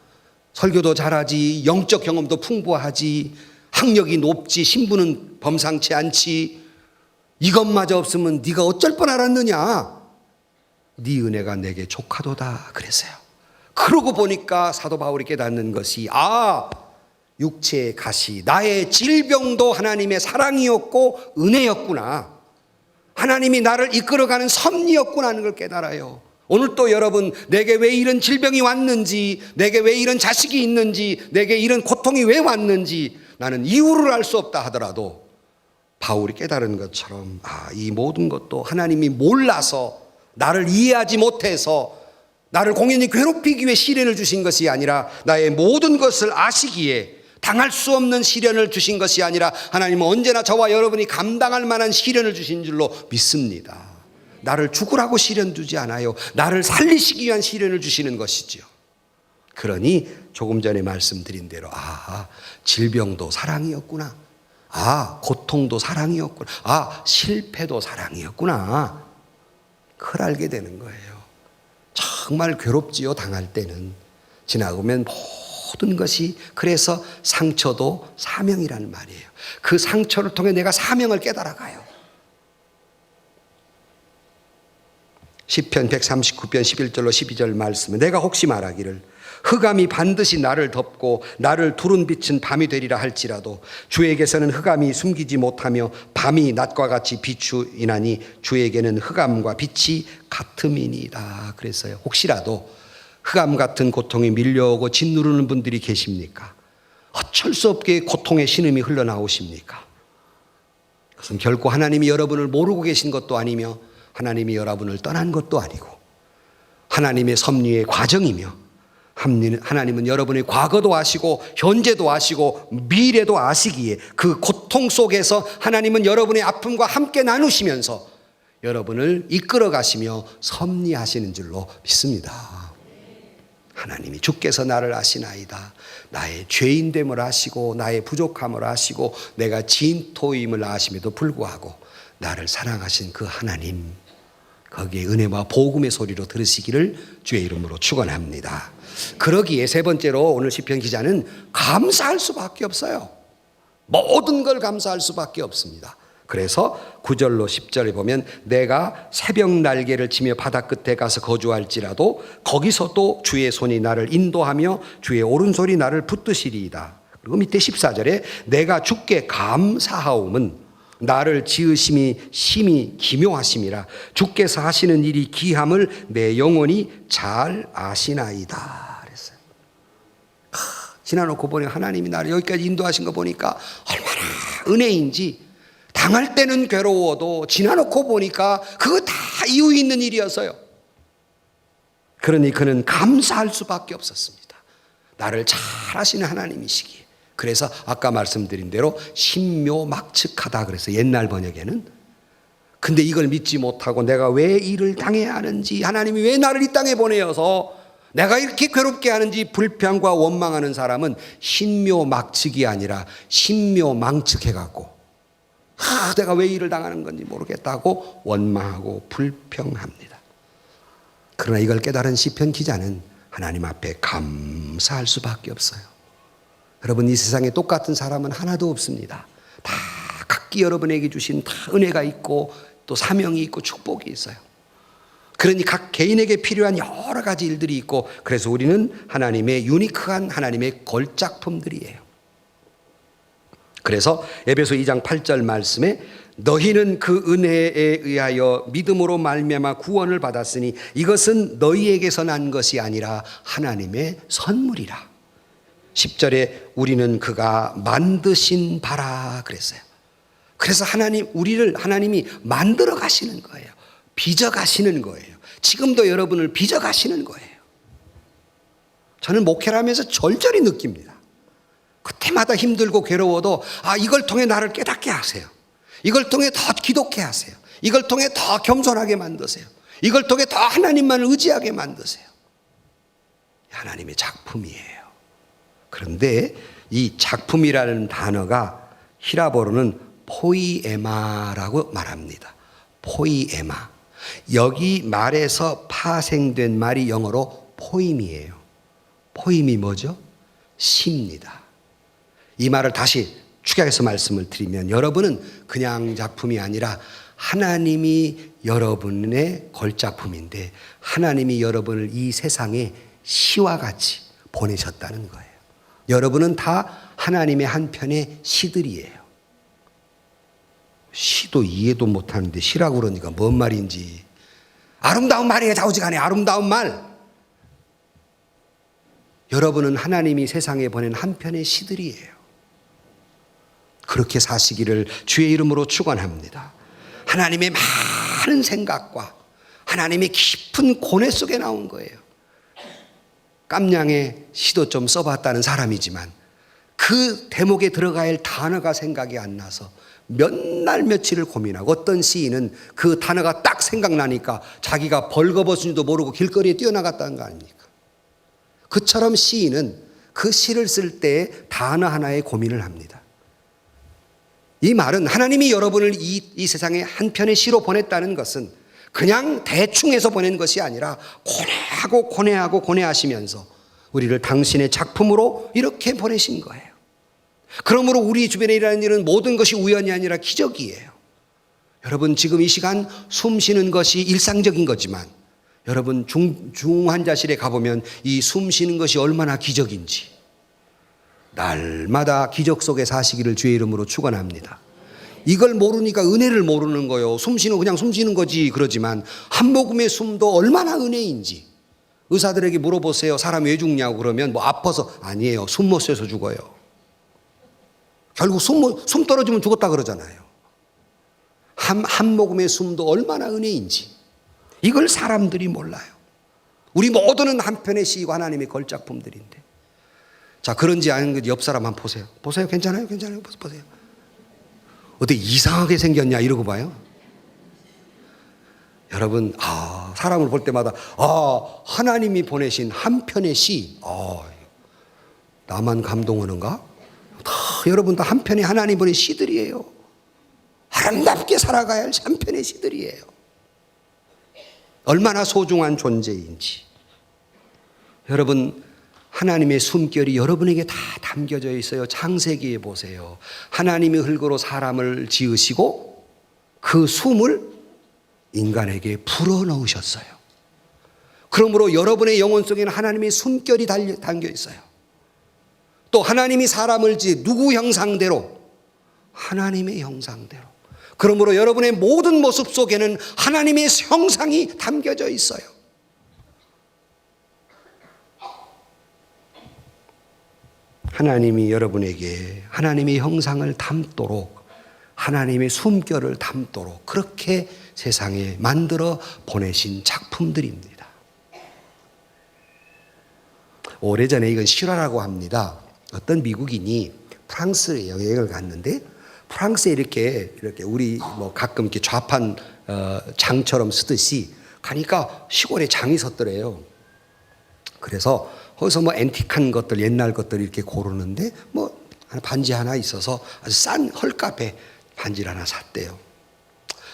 설교도 잘하지, 영적 경험도 풍부하지, 학력이 높지, 신분은 범상치 않지, 이것마저 없으면 네가 어쩔 뻔 알았느냐. 네 은혜가 내게 족하도다 그랬어요. 그러고 보니까 사도 바울이 깨닫는 것이, 육체의 가시, 나의 질병도 하나님의 사랑이었고 은혜였구나, 하나님이 나를 이끌어가는 섭리였구나 하는 걸 깨달아요. 오늘 또 여러분, 내게 왜 이런 질병이 왔는지, 내게 왜 이런 자식이 있는지, 내게 이런 고통이 왜 왔는지 나는 이유를 알 수 없다 하더라도 바울이 깨달은 것처럼, 이 모든 것도 하나님이 몰라서, 나를 이해하지 못해서 나를 공연히 괴롭히기 위해 시련을 주신 것이 아니라, 나의 모든 것을 아시기에 당할 수 없는 시련을 주신 것이 아니라, 하나님은 언제나 저와 여러분이 감당할 만한 시련을 주신 줄로 믿습니다. 나를 죽으라고 시련 두지 않아요. 나를 살리시기 위한 시련을 주시는 것이죠. 그러니 조금 전에 말씀드린 대로, 질병도 사랑이었구나, 고통도 사랑이었구나, 실패도 사랑이었구나, 그걸 알게 되는 거예요. 정말 괴롭지요, 당할 때는. 지나가면 모든 것이, 그래서 상처도 사명이라는 말이에요. 그 상처를 통해 내가 사명을 깨달아가요. 시편 139편 11절로 12절 말씀은, 내가 혹시 말하기를 흑암이 반드시 나를 덮고 나를 두른 빛은 밤이 되리라 할지라도 주에게서는 흑암이 숨기지 못하며 밤이 낮과 같이 비추이나니 주에게는 흑암과 빛이 같음이니이다 그랬어요. 혹시라도 흑암 같은 고통이 밀려오고 짓누르는 분들이 계십니까? 어쩔 수 없게 고통의 신음이 흘러나오십니까? 그것은 결코 하나님이 여러분을 모르고 계신 것도 아니며 하나님이 여러분을 떠난 것도 아니고, 하나님의 섭리의 과정이며, 하나님은 여러분의 과거도 아시고 현재도 아시고 미래도 아시기에 그 고통 속에서 하나님은 여러분의 아픔과 함께 나누시면서 여러분을 이끌어 가시며 섭리하시는 줄로 믿습니다. 하나님이 주께서 나를 아시나이다. 나의 죄인됨을 아시고 나의 부족함을 아시고 내가 진토임을 아심에도 불구하고 나를 사랑하신 그 하나님, 거기에 은혜와 복음의 소리로 들으시기를 주의 이름으로 축원합니다. 그러기에 세 번째로 오늘 시편 기자는 감사할 수밖에 없어요. 모든 걸 감사할 수밖에 없습니다. 그래서 9절로 10절에 보면 내가 새벽 날개를 치며 바다 끝에 가서 거주할지라도 거기서도 주의 손이 나를 인도하며 주의 오른손이 나를 붙드시리이다. 그리고 밑에 14절에 내가 주께 감사하옴은 나를 지으심이 심히 기묘하심이라 주께서 하시는 일이 기함을 내 영혼이 잘 아시나이다 그랬어요. 지나놓고 보니 하나님이 나를 여기까지 인도하신 거 보니까 얼마나 은혜인지, 당할 때는 괴로워도 지나놓고 보니까 그거 다 이유 있는 일이어서요. 그러니 그는 감사할 수밖에 없었습니다. 나를 잘 아시는 하나님이시기에. 그래서 아까 말씀드린 대로 신묘막측하다 그래서 옛날 번역에는. 근데 이걸 믿지 못하고 내가 왜 일을 당해야 하는지, 하나님이 왜 나를 이 땅에 보내어서 내가 이렇게 괴롭게 하는지 불평과 원망하는 사람은 신묘막측이 아니라 신묘망측해갖고 내가 왜 일을 당하는 건지 모르겠다고 원망하고 불평합니다. 그러나 이걸 깨달은 시편 기자는 하나님 앞에 감사할 수밖에 없어요. 여러분, 이 세상에 똑같은 사람은 하나도 없습니다. 다 각기 여러분에게 주신 다 은혜가 있고 또 사명이 있고 축복이 있어요. 그러니 각 개인에게 필요한 여러 가지 일들이 있고, 그래서 우리는 하나님의 유니크한 하나님의 걸작품들이에요. 그래서 에베소 2장 8절 말씀에 너희는 그 은혜에 의하여 믿음으로 말미암아 구원을 받았으니 이것은 너희에게서 난 것이 아니라 하나님의 선물이라. 10절에 우리는 그가 만드신 바라 그랬어요. 그래서 하나님이 만들어 가시는 거예요. 빚어 가시는 거예요. 지금도 여러분을 빚어 가시는 거예요. 저는 목회를 하면서 절절히 느낍니다. 그때마다 힘들고 괴로워도 이걸 통해 나를 깨닫게 하세요. 이걸 통해 더 기독해 하세요. 이걸 통해 더 겸손하게 만드세요. 이걸 통해 더 하나님만을 의지하게 만드세요. 하나님의 작품이에요. 그런데 이 작품이라는 단어가 히라보로는 포이에마라고 말합니다. 포이에마. 여기 말에서 파생된 말이 영어로 포임이에요. 포임이 뭐죠? 시입니다. 이 말을 다시 축약해서 말씀을 드리면 여러분은 그냥 작품이 아니라 하나님이 여러분의 걸작품인데 하나님이 여러분을 이 세상에 시와 같이 보내셨다는 거예요. 여러분은 다 하나님의 한편의 시들이에요. 시도 이해도 못하는데 시라고 그러니까 뭔 말인지. 아름다운 말이에요. 좌우지간에 아름다운 말. 여러분은 하나님이 세상에 보낸 한편의 시들이에요. 그렇게 사시기를 주의 이름으로 축원합니다. 하나님의 많은 생각과 하나님의 깊은 고뇌 속에 나온 거예요. 깜냥의 시도 좀 써봤다는 사람이지만 그 대목에 들어가야 할 단어가 생각이 안 나서 몇 날 며칠을 고민하고, 어떤 시인은 그 단어가 딱 생각나니까 자기가 벌거벗은지도 모르고 길거리에 뛰어나갔다는 거 아닙니까? 그처럼 시인은 그 시를 쓸 때 단어 하나에 고민을 합니다. 이 말은 하나님이 여러분을 이 세상에 한 편의 시로 보냈다는 것은 그냥 대충 해서 보낸 것이 아니라 고뇌하시면서 우리를 당신의 작품으로 이렇게 보내신 거예요. 그러므로 우리 주변에 일어나는 일은 모든 것이 우연이 아니라 기적이에요. 여러분, 지금 이 시간 숨 쉬는 것이 일상적인 거지만 여러분 중환자실에 가보면 이 숨 쉬는 것이 얼마나 기적인지, 날마다 기적 속에 사시기를 주의 이름으로 축원합니다. 이걸 모르니까 은혜를 모르는 거예요. 숨 쉬는 그냥 숨 쉬는 거지 그러지만 한 모금의 숨도 얼마나 은혜인지. 의사들에게 물어보세요. 사람이 왜 죽냐고 그러면 뭐 아파서. 아니에요. 숨 못 쉬어서 죽어요. 결국 숨 떨어지면 죽었다 그러잖아요. 한 모금의 숨도 얼마나 은혜인지 이걸 사람들이 몰라요. 우리 모두는 한편의 시이고 하나님의 걸작품들인데. 자, 그런지 아닌지 옆 사람 한번 보세요. 보세요. 괜찮아요? 보세요. 어떻게 이상하게 생겼냐 이러고 봐요. 여러분, 사람을 볼 때마다 하나님이 보내신 한편의 시. 나만 감동하는가? 여러분 다 한편의 하나님 보낸 시들이에요. 아름답게 살아가야 할 한편의 시들이에요. 얼마나 소중한 존재인지. 여러분, 하나님의 숨결이 여러분에게 다 담겨져 있어요. 창세기에 보세요. 하나님이 흙으로 사람을 지으시고 그 숨을 인간에게 불어넣으셨어요. 그러므로 여러분의 영혼 속에는 하나님의 숨결이 담겨 있어요. 또 하나님이 사람을 누구 형상대로? 하나님의 형상대로. 그러므로 여러분의 모든 모습 속에는 하나님의 형상이 담겨져 있어요. 하나님이 여러분에게 하나님의 형상을 담도록, 하나님의 숨결을 담도록 그렇게 세상에 만들어 보내신 작품들입니다. 오래전에 이건 실화라고 합니다. 어떤 미국인이 프랑스에 여행을 갔는데 프랑스에 이렇게 우리 뭐 가끔 이렇게 좌판 장처럼 쓰듯이 가니까 시골에 장이 섰더래요. 그래서 거기서 뭐 앤틱한 것들, 옛날 것들 이렇게 고르는데 뭐 반지 하나 있어서 아주 싼 헐값에 반지를 하나 샀대요.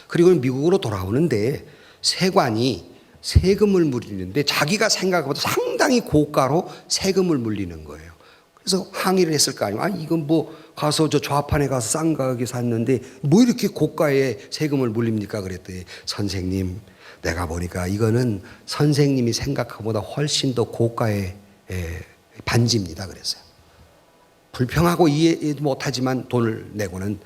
그리고 미국으로 돌아오는데 세관이 세금을 물리는데 자기가 생각보다 상당히 고가로 세금을 물리는 거예요. 그래서 항의를 했을 거 아니에요. 이건 뭐 가서 저 좌판에 가서 싼 가격에 샀는데 뭐 이렇게 고가의 세금을 물립니까? 그랬더니 선생님, 내가 보니까 이거는 선생님이 생각한 것보다 훨씬 더 고가의 반지입니다. 그랬어요. 불평하고 이해 못하지만 돈을 내고는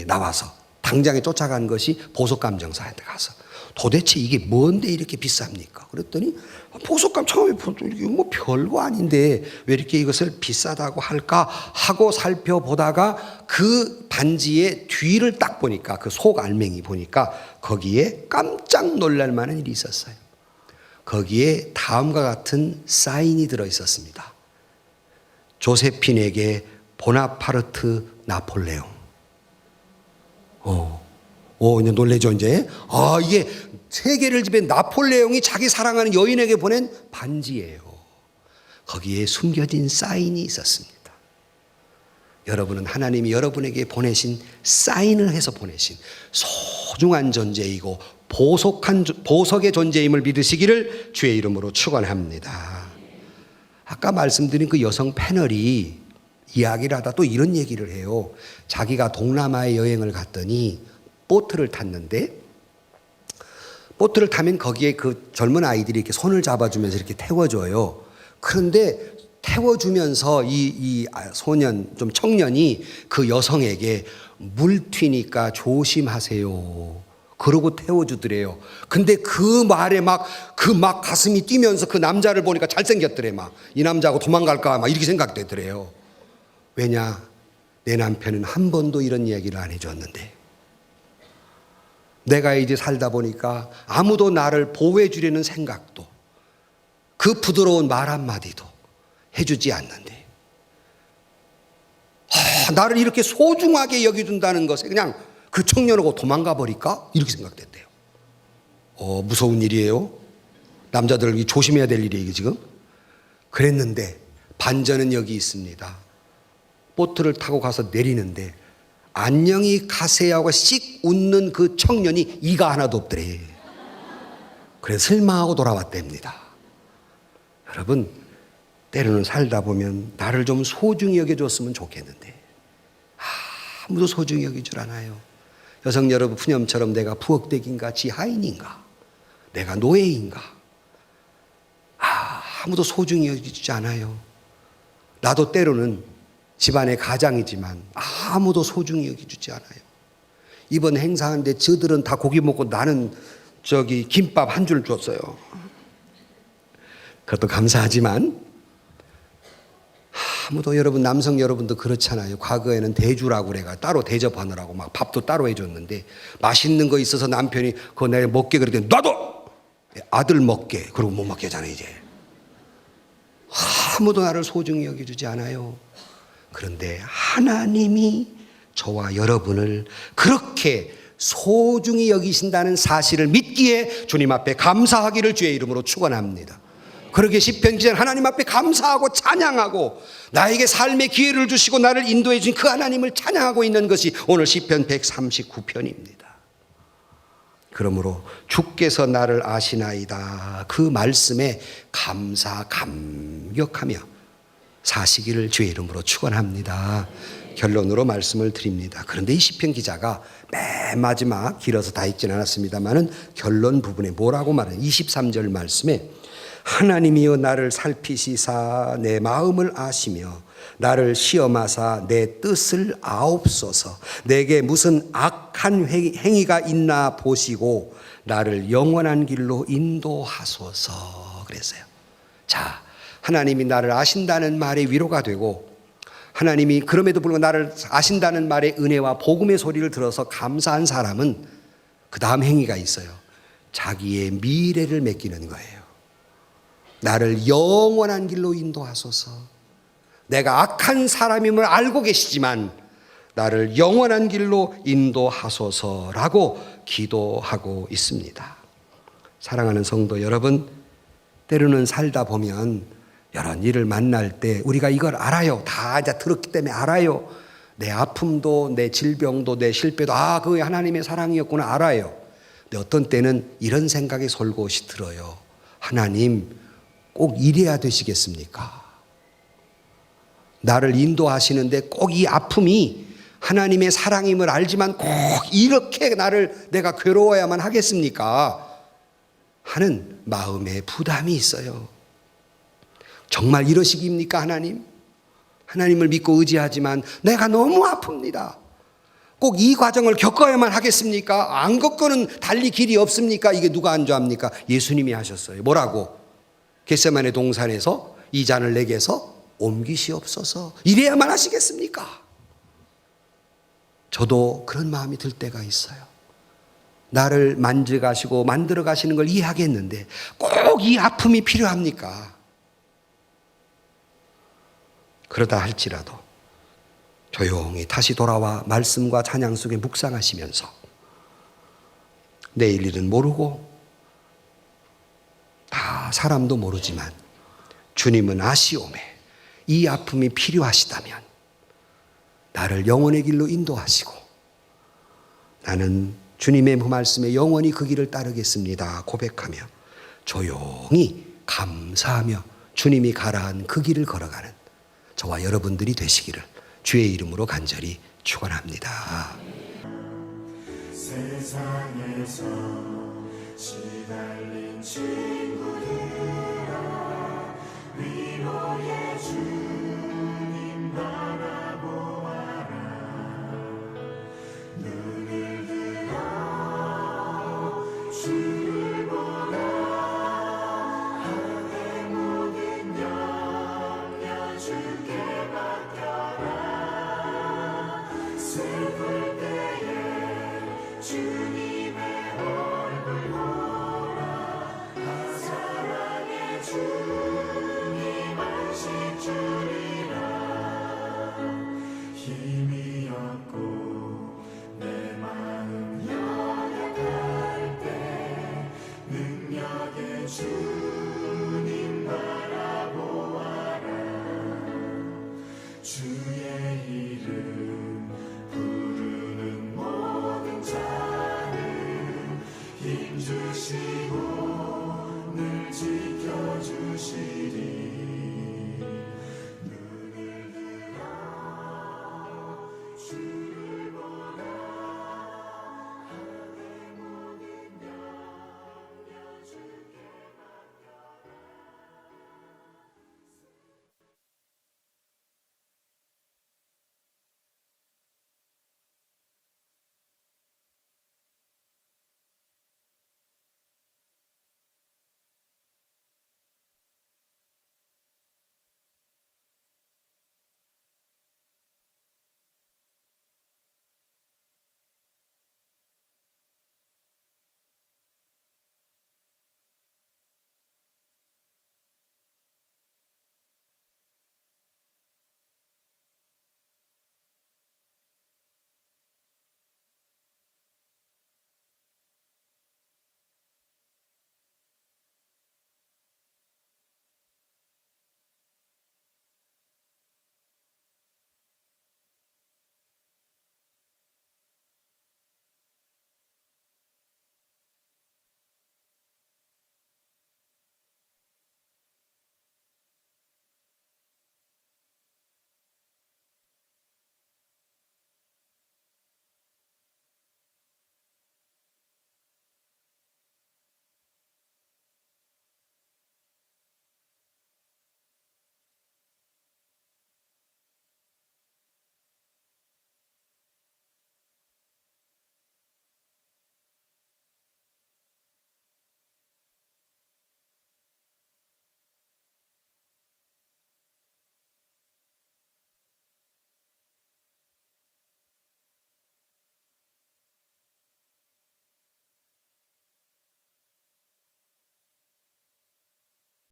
나와서 당장에 쫓아간 것이 보석감정사한테 가서 도대체 이게 뭔데 이렇게 비쌉니까? 그랬더니 보석감 처음에 이게 뭐 별거 아닌데 왜 이렇게 이것을 비싸다고 할까 하고 살펴보다가 그 반지의 뒤를 딱 보니까 그 속 알맹이 보니까 거기에 깜짝 놀랄 만한 일이 있었어요. 거기에 다음과 같은 사인이 들어 있었습니다. 조세핀에게 보나파르트 나폴레옹. 이제 놀래죠, 이제. 이게 세계를 지배한 나폴레옹이 자기 사랑하는 여인에게 보낸 반지예요. 거기에 숨겨진 사인이 있었습니다. 여러분은 하나님이 여러분에게 보내신 사인을 해서 보내신 소중한 존재이고 보석의 존재임을 믿으시기를 주의 이름으로 축원합니다. 아까 말씀드린 그 여성 패널이 이야기를 하다 또 이런 얘기를 해요. 자기가 동남아에 여행을 갔더니 보트를 탔는데 보트를 타면 거기에 그 젊은 아이들이 이렇게 손을 잡아주면서 이렇게 태워줘요. 그런데 태워주면서 이 소년, 좀 청년이 그 여성에게 물 튀니까 조심하세요. 그러고 태워주더래요. 근데 그 말에 막 가슴이 뛰면서 그 남자를 보니까 잘생겼더래. 이 남자하고 도망갈까 이렇게 생각되더래요. 왜냐? 내 남편은 한 번도 이런 이야기를 안 해줬는데 내가 이제 살다 보니까 아무도 나를 보호해 주려는 생각도 그 부드러운 말 한마디도 해주지 않는데 나를 이렇게 소중하게 여겨준다는 것에 그냥 그 청년하고 도망가 버릴까? 이렇게 생각됐대요. 무서운 일이에요. 남자들 조심해야 될 일이에요, 이게 지금. 그랬는데 반전은 여기 있습니다. 보트를 타고 가서 내리는데 안녕히 가세요하고 씩 웃는 그 청년이 이가 하나도 없더래. 그래서 실망하고 돌아왔답니다. 여러분, 때로는 살다 보면 나를 좀 소중히 여겨줬으면 좋겠는데 아무도 소중히 여길 줄 아나요? 여성 여러분, 푸념처럼 내가 부엌댁인가 지하인인가 내가 노예인가 아무도 소중히 여기지 않아요. 나도 때로는 집안의 가장이지만 아무도 소중히 여기주지 않아요. 이번 행사하는데 저들은 다 고기 먹고 나는 김밥 한 줄 줬어요. 그것도 감사하지만 아무도 여러분, 남성 여러분도 그렇잖아요. 과거에는 대주라고 그래가 따로 대접하느라고 막 밥도 따로 해줬는데 맛있는 거 있어서 남편이 그거 내가 먹게 그랬더니 놔둬! 아들 먹게. 그러고 못 먹게 하잖아요, 이제. 아무도 나를 소중히 여겨주지 않아요. 그런데 하나님이 저와 여러분을 그렇게 소중히 여기신다는 사실을 믿기에 주님 앞에 감사하기를 주의 이름으로 축원합니다. 그러게 시편 기자는 하나님 앞에 감사하고 찬양하고 나에게 삶의 기회를 주시고 나를 인도해 주신 그 하나님을 찬양하고 있는 것이 오늘 시편 139편입니다. 그러므로 주께서 나를 아시나이다 그 말씀에 감격하며 사시기를 주의 이름으로 축원합니다. 결론으로 말씀을 드립니다. 그런데 이 시편 기자가 맨 마지막, 길어서 다 읽진 않았습니다만은 결론 부분에 뭐라고 말해요? 23절 말씀에 하나님이여 나를 살피시사 내 마음을 아시며 나를 시험하사 내 뜻을 아옵소서. 내게 무슨 악한 행위가 있나 보시고 나를 영원한 길로 인도하소서 그랬어요. 자, 하나님이 나를 아신다는 말에 위로가 되고, 하나님이 그럼에도 불구하고 나를 아신다는 말에 은혜와 복음의 소리를 들어서 감사한 사람은 그 다음 행위가 있어요. 자기의 미래를 맡기는 거예요. 나를 영원한 길로 인도하소서. 내가 악한 사람임을 알고 계시지만 나를 영원한 길로 인도하소서라고 기도하고 있습니다. 사랑하는 성도 여러분, 때로는 살다 보면 여러 일을 만날 때 우리가 이걸 알아요. 다 이제 들었기 때문에 알아요. 내 아픔도 내 질병도 내 실패도 그게 하나님의 사랑이었구나 알아요. 근데 어떤 때는 이런 생각이 솔곳이 들어요. 하나님 꼭 이래야 되시겠습니까? 나를 인도하시는데 꼭 이 아픔이 하나님의 사랑임을 알지만 꼭 이렇게 내가 괴로워야만 하겠습니까? 하는 마음의 부담이 있어요. 정말 이러시기입니까 하나님? 하나님을 믿고 의지하지만 내가 너무 아픕니다. 꼭 이 과정을 겪어야만 하겠습니까? 안 겪고는 달리 길이 없습니까? 이게 누가 안주합니까? 예수님이 하셨어요. 뭐라고? 겟세마네 동산에서 이 잔을 내게서 옮기시옵소서. 이래야만 하시겠습니까? 저도 그런 마음이 들 때가 있어요. 나를 만져가시고 만들어 가시는 걸 이해하겠는데 꼭 이 아픔이 필요합니까? 그러다 할지라도 조용히 다시 돌아와 말씀과 찬양 속에 묵상하시면서 내일 일은 모르고 다 사람도 모르지만 주님은 아시오매 이 아픔이 필요하시다면 나를 영원의 길로 인도하시고 나는 주님의 말씀에 영원히 그 길을 따르겠습니다 고백하며 조용히 감사하며 주님이 가라한 그 길을 걸어가는 저와 여러분들이 되시기를 주의 이름으로 간절히 축원합니다. 세상에서 시달린 친구들아 위로의 주님 바라보아라. 눈을 들어 주를 보라. 하늘의 모든 염려 주께 맡겨라. 슬플 때에 주님의 얼굴 보라. 사랑의 주님 안식 주리라. 힘이 없고 내 마음 연약할 때 능력의 주님 바라보아라. 주의 이름 부르는 모든 자는 힘주시고 늘 지켜주시리.